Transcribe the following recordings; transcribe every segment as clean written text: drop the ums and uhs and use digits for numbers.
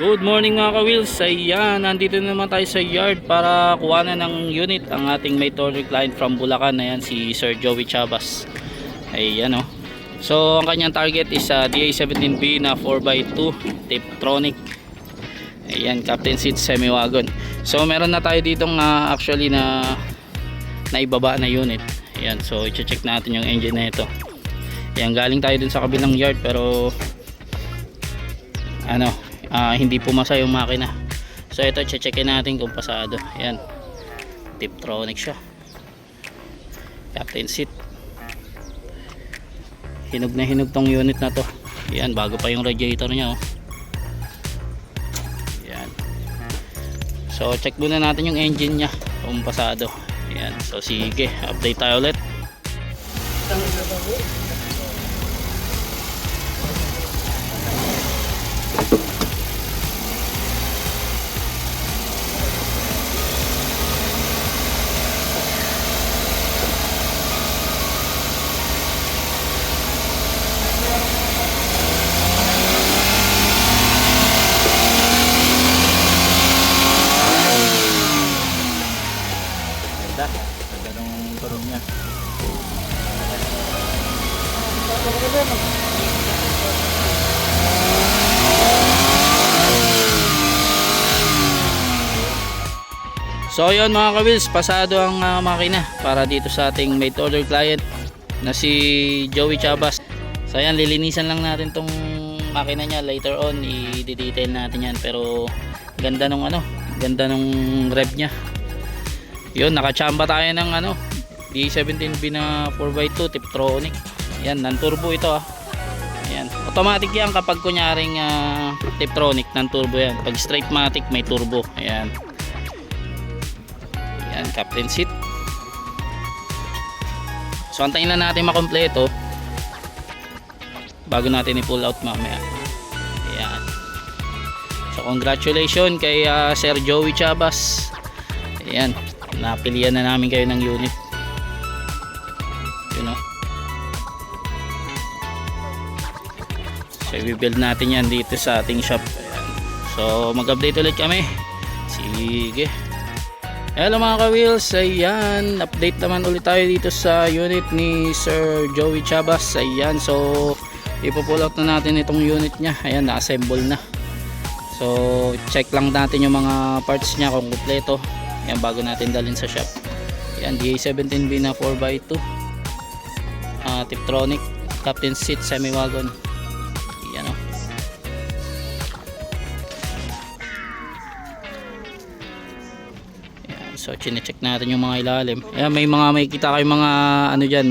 Good morning mga ka-wheels. Ayan, nandito naman tayo sa yard para kuhanan ng unit ang ating may toller client from Bulacan. Ayan, si Sir Joey Chavas. Ayan o. So ang kanyang target is DA17B na 4x2 Tiptronic. Ayan, captain seat semi wagon. So meron na tayo ditong actually na naibaba na unit. Ayan, so i-check natin yung engine na ito. Ayan, galing tayo dun sa kabilang yard pero hindi pumasa yung makina. So ito, checkin natin kung pasado. Ayan, Tiptronic siya, captain seat. Hinog na hinog tong unit na to. Ayan, bago pa yung radiator nya oh. Ayan. So check muna natin yung engine nya kung pasado. Ayan, so sige, update tayo ulit. Ganda ng turong nya. So yun mga ka-wheels, pasado ang makina para dito sa ating may toller client na si Joey Chavas. So ayan, lilinisan lang natin tong makina niya later on, i-detail natin yan. Pero ganda nung ganda nung rev nya. Yun, nakachamba tayo ng D17B na 4x2 Tiptronic. Ayan, non-turbo ito Ayan, automatic yan kapag kunyaring Tiptronic, non-turbo yan. Pag straight-matic may turbo. Ayan. Ayan, captain seat. So antayin lang natin makompleto bago natin i-pull out mamaya. Ayan. So congratulations kay Sir Joey Chavas. Ayan, napilian na namin kayo ng unit. You know? So i-build natin yan dito sa ating shop. Ayan. So mag-update ulit kami. Sige. Hello mga ka-wheels. Ayan, update naman ulit tayo dito sa unit ni Sir Joey Chavas. Ayan, so ipo-pull out na natin itong unit nya. Ayan, na-assemble na. So check lang natin yung mga parts nya kung kompleto. Ayan, bago natin dalhin sa shop. Ayan, DA17B na 4x2 Tiptronic, captain seat semi wagon. Ayan o. Ayan, so chine-check natin yung mga ilalim. Ayan, may kita kayo mga dyan,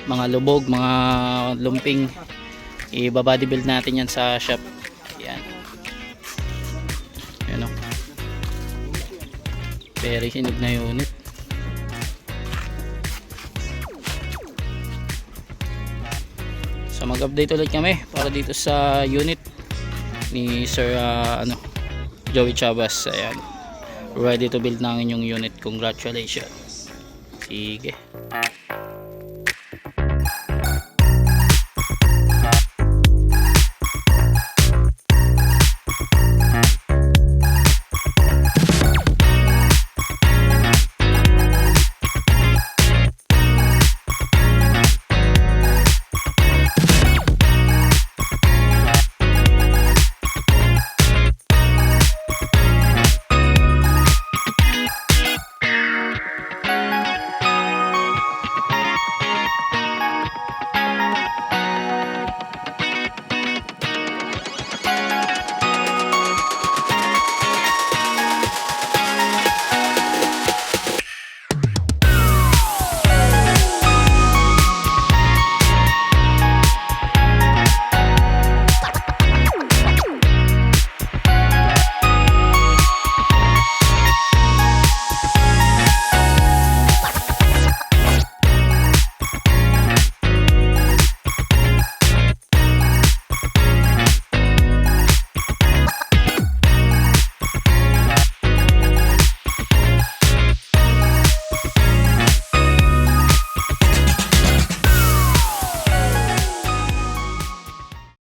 mga lubog, mga lumping. I-body build natin yan sa shop. Ayan. Ayan o. Very hinog na unit. So mag-update ulit kami para dito sa unit ni Sir Joey Chavas. Ayan, ready to build na ang inyong unit. Congratulations. Sige.